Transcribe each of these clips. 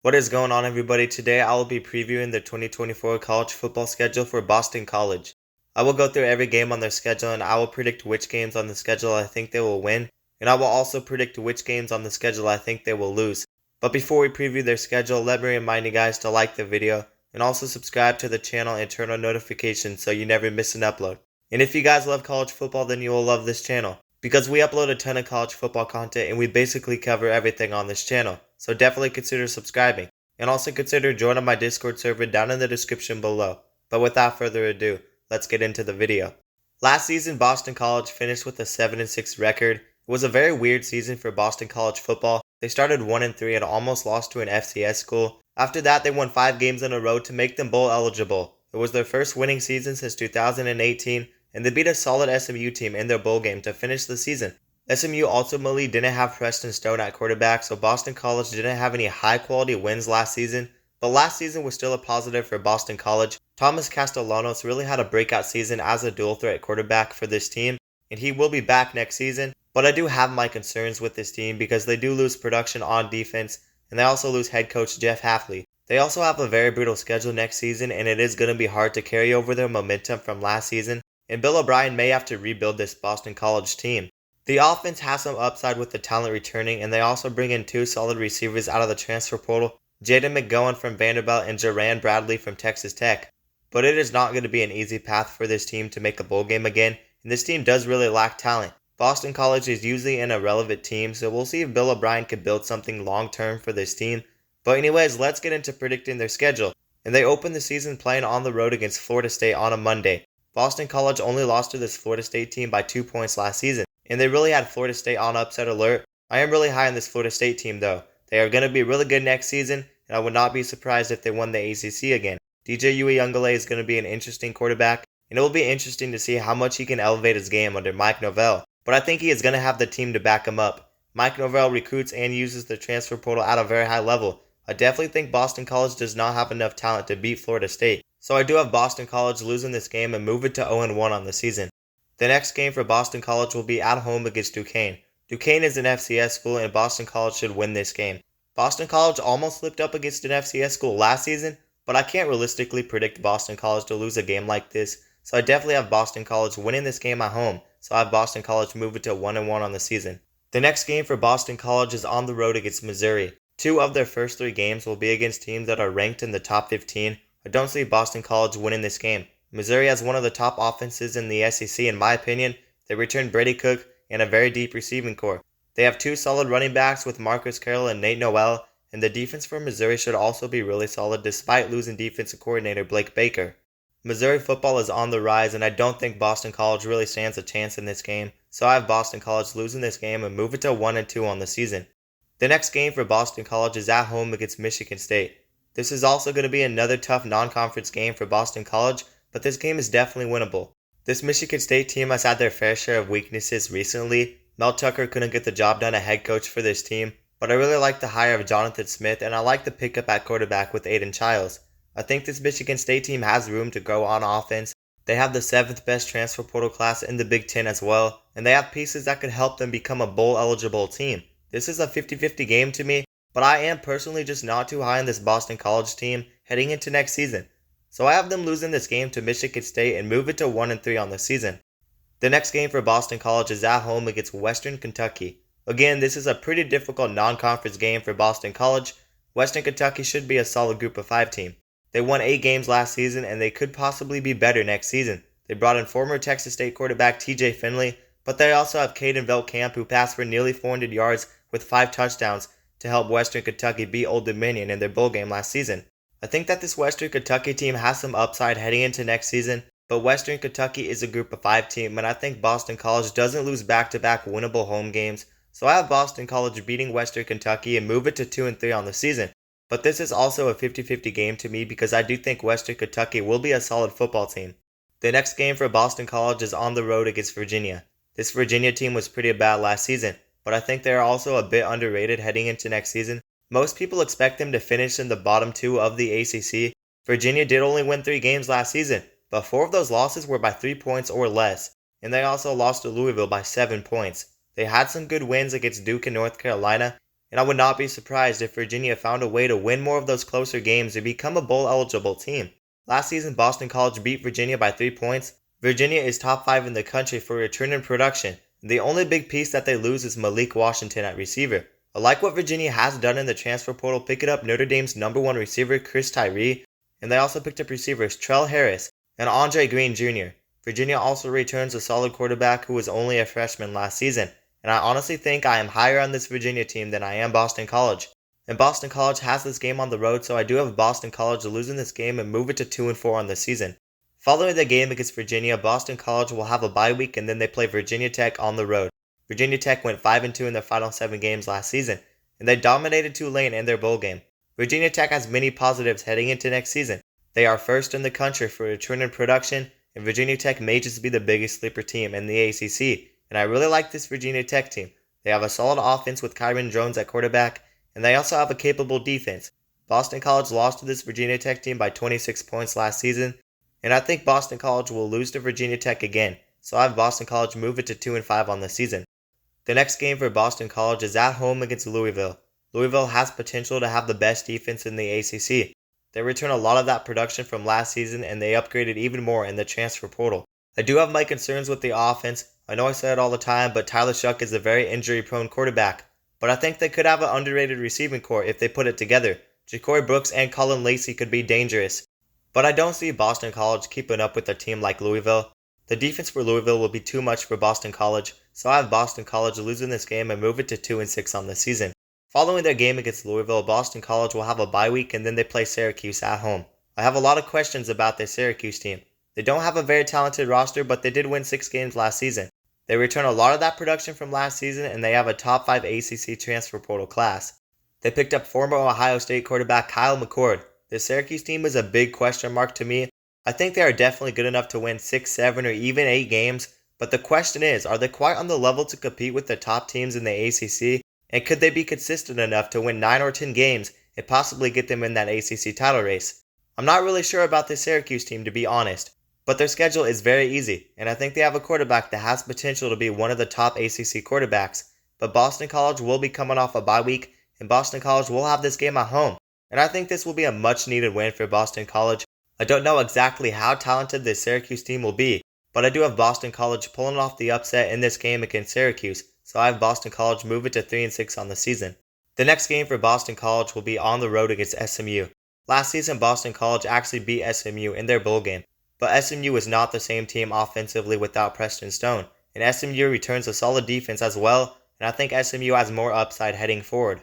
What is going on, everybody? Today I will be previewing the 2024 college football schedule for Boston College. I will go through every game on their schedule and I will predict which games on the schedule I think they will win, and I will also predict which games on the schedule I think they will lose. But before we preview their schedule, let me remind you guys to like the video and also subscribe to the channel and turn on notifications so you never miss an upload. And if you guys love college football, then you will love this channel, because we upload a ton of college football content and we basically cover everything on this channel. So definitely consider subscribing, and also consider joining my Discord server down in the description below. But without further ado, let's get into the video. Last season, Boston College finished with a 7-6 record. It was a very weird season for Boston College football. They started 1-3 and almost lost to an FCS school. After that, they won 5 games in a row to make them bowl eligible. It was their first winning season since 2018, and they beat a solid SMU team in their bowl game to finish the season. SMU ultimately didn't have Preston Stone at quarterback, so Boston College didn't have any high-quality wins last season, but last season was still a positive for Boston College. Thomas Castellanos really had a breakout season as a dual-threat quarterback for this team, and he will be back next season, but I do have my concerns with this team because they do lose production on defense, and they also lose head coach Jeff Hafley. They also have a very brutal schedule next season, and it is going to be hard to carry over their momentum from last season, and Bill O'Brien may have to rebuild this Boston College team. The offense has some upside with the talent returning, and they also bring in 2 solid receivers out of the transfer portal, Jaden McGowan from Vanderbilt and Jaran Bradley from Texas Tech. But it is not going to be an easy path for this team to make a bowl game again, and this team does really lack talent. Boston College is usually an irrelevant team, so we'll see if Bill O'Brien can build something long-term for this team. But anyways, let's get into predicting their schedule. And they open the season playing on the road against Florida State on a Monday. Boston College only lost to this Florida State team by 2 points last season, and they really had Florida State on upset alert. I am really high on this Florida State team though. They are going to be really good next season, and I would not be surprised if they won the ACC again. DJ Uiagalelei is going to be an interesting quarterback, and it will be interesting to see how much he can elevate his game under Mike Norvell. But I think he is going to have the team to back him up. Mike Norvell recruits and uses the transfer portal at a very high level. I definitely think Boston College does not have enough talent to beat Florida State. So I do have Boston College losing this game and move it to 0-1 on the season. The next game for Boston College will be at home against Duquesne. Duquesne is an FCS school and Boston College should win this game. Boston College almost slipped up against an FCS school last season, but I can't realistically predict Boston College to lose a game like this, so I definitely have Boston College winning this game at home, so I have Boston College move it to 1-1 on the season. The next game for Boston College is on the road against Missouri. 2 of their first 3 games will be against teams that are ranked in the top 15. I don't see Boston College winning this game. Missouri has one of the top offenses in the SEC in my opinion. They returned Brady Cook and a very deep receiving core. They have 2 solid running backs with Marcus Carroll and Nate Noel, and the defense for Missouri should also be really solid despite losing defensive coordinator Blake Baker. Missouri football is on the rise, and I don't think Boston College really stands a chance in this game, so I have Boston College losing this game and move it to 1-2 on the season. The next game for Boston College is at home against Michigan State. This is also going to be another tough non-conference game for Boston College, but this game is definitely winnable. This Michigan State team has had their fair share of weaknesses recently. Mel Tucker couldn't get the job done as head coach for this team, but I really like the hire of Jonathan Smith, and I like the pickup at quarterback with Aiden Childs. I think this Michigan State team has room to grow on offense. They have the 7th best transfer portal class in the Big Ten as well, and they have pieces that could help them become a bowl-eligible team. This is a 50-50 game to me, but I am personally just not too high on this Boston College team heading into next season. So I have them losing this game to Michigan State and move it to 1-3 on the season. The next game for Boston College is at home against Western Kentucky. Again, this is a pretty difficult non-conference game for Boston College. Western Kentucky should be a solid group of 5 team. They won 8 games last season and they could possibly be better next season. They brought in former Texas State quarterback TJ Finley, but they also have Caden Veltkamp who passed for nearly 400 yards with 5 touchdowns to help Western Kentucky beat Old Dominion in their bowl game last season. I think that this Western Kentucky team has some upside heading into next season, but Western Kentucky is a group of 5 team, and I think Boston College doesn't lose back-to-back winnable home games, so I have Boston College beating Western Kentucky and move it to 2-3 on the season. But this is also a 50-50 game to me because I do think Western Kentucky will be a solid football team. The next game for Boston College is on the road against Virginia. This Virginia team was pretty bad last season, but I think they are also a bit underrated heading into next season. Most people expect them to finish in the bottom 2 of the ACC. Virginia did only win 3 games last season, but 4 of those losses were by 3 points or less, and they also lost to Louisville by 7 points. They had some good wins against Duke and North Carolina, and I would not be surprised if Virginia found a way to win more of those closer games and become a bowl-eligible team. Last season, Boston College beat Virginia by 3 points. Virginia is top 5 in the country for return and production. The only big piece that they lose is Malik Washington at receiver. I like what Virginia has done in the transfer portal, picking up Notre Dame's #1 receiver, Chris Tyree, and they also picked up receivers Trell Harris and Andre Green Jr. Virginia also returns a solid quarterback who was only a freshman last season, and I honestly think I am higher on this Virginia team than I am Boston College. And Boston College has this game on the road, so I do have Boston College losing this game and move it to 2-4 on the season. Following the game against Virginia, Boston College will have a bye week and then they play Virginia Tech on the road. Virginia Tech went 5-2 in their final 7 games last season, and they dominated Tulane in their bowl game. Virginia Tech has many positives heading into next season. They are first in the country for return and production, and Virginia Tech may just be the biggest sleeper team in the ACC, and I really like this Virginia Tech team. They have a solid offense with Kyron Jones at quarterback, and they also have a capable defense. Boston College lost to this Virginia Tech team by 26 points last season, and I think Boston College will lose to Virginia Tech again, so I have Boston College move it to 2-5 on the season. The next game for Boston College is at home against Louisville. Louisville has potential to have the best defense in the ACC. They return a lot of that production from last season and they upgraded even more in the transfer portal. I do have my concerns with the offense. I know I say it all the time, but Tyler Shuck is a very injury-prone quarterback. But I think they could have an underrated receiving core if they put it together. Ja'Cory Brooks and Colin Lacey could be dangerous. But I don't see Boston College keeping up with a team like Louisville. The defense for Louisville will be too much for Boston College, so I have Boston College losing this game and move it to 2-6 on the season. Following their game against Louisville, Boston College will have a bye week and then they play Syracuse at home. I have a lot of questions about their Syracuse team. They don't have a very talented roster, but they did win 6 games last season. They return a lot of that production from last season and they have a top 5 ACC transfer portal class. They picked up former Ohio State quarterback Kyle McCord. The Syracuse team is a big question mark to me. I think they are definitely good enough to win 6, 7, or even 8 games, but the question is, are they quite on the level to compete with the top teams in the ACC? And could they be consistent enough to win 9 or 10 games and possibly get them in that ACC title race? I'm not really sure about this Syracuse team, to be honest, but their schedule is very easy, and I think they have a quarterback that has potential to be one of the top ACC quarterbacks. But Boston College will be coming off a bye week, and Boston College will have this game at home, and I think this will be a much needed win for Boston College. I don't know exactly how talented this Syracuse team will be, but I do have Boston College pulling off the upset in this game against Syracuse, so I have Boston College move it to 3-6 on the season. The next game for Boston College will be on the road against SMU. Last season, Boston College actually beat SMU in their bowl game, but SMU is not the same team offensively without Preston Stone, and SMU returns a solid defense as well, and I think SMU has more upside heading forward.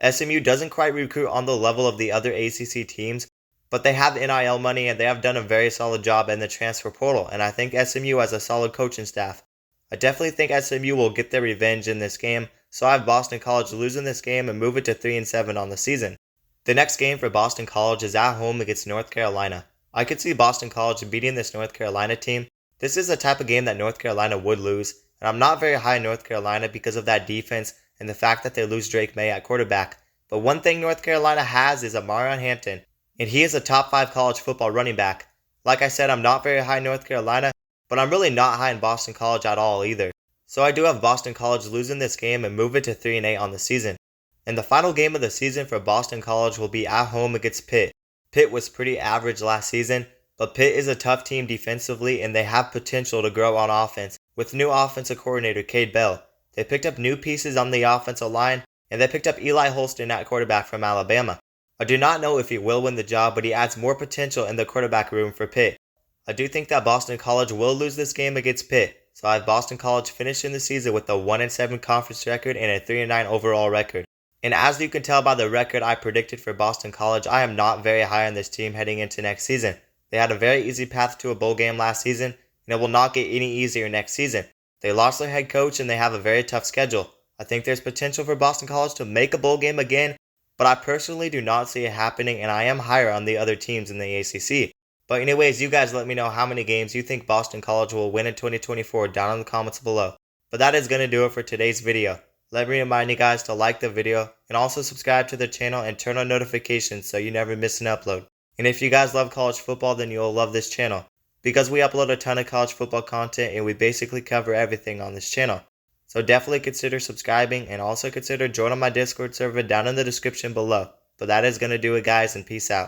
SMU doesn't quite recruit on the level of the other ACC teams, but they have NIL money and they have done a very solid job in the transfer portal, and I think SMU has a solid coaching staff. I definitely think SMU will get their revenge in this game, so I have Boston College losing this game and move it to 3-7 on the season. The next game for Boston College is at home against North Carolina. I could see Boston College beating this North Carolina team. This is the type of game that North Carolina would lose, and I'm not very high on North Carolina because of that defense and the fact that they lose Drake May at quarterback. But one thing North Carolina has is Amarion Hampton, and he is a top 5 college football running back. Like I said, I'm not very high on North Carolina, but I'm really not high in Boston College at all either. So I do have Boston College losing this game and move it to 3-8 on the season. And the final game of the season for Boston College will be at home against Pitt. Pitt was pretty average last season, but Pitt is a tough team defensively and they have potential to grow on offense with new offensive coordinator Cade Bell. They picked up new pieces on the offensive line and they picked up Eli Holston at quarterback from Alabama. I do not know if he will win the job, but he adds more potential in the quarterback room for Pitt. I do think that Boston College will lose this game against Pitt, so I have Boston College finishing the season with a 1-7 conference record and a 3-9 overall record. And as you can tell by the record I predicted for Boston College, I am not very high on this team heading into next season. They had a very easy path to a bowl game last season, and it will not get any easier next season. They lost their head coach and they have a very tough schedule. I think there's potential for Boston College to make a bowl game again, but I personally do not see it happening, and I am higher on the other teams in the ACC. But anyways, you guys let me know how many games you think Boston College will win in 2024 down in the comments below. But that is going to do it for today's video. Let me remind you guys to like the video and also subscribe to the channel and turn on notifications so you never miss an upload. And if you guys love college football, then you'll love this channel, because we upload a ton of college football content and we basically cover everything on this channel. So definitely consider subscribing and also consider joining my Discord server down in the description below. But that is going to do it, guys, and peace out.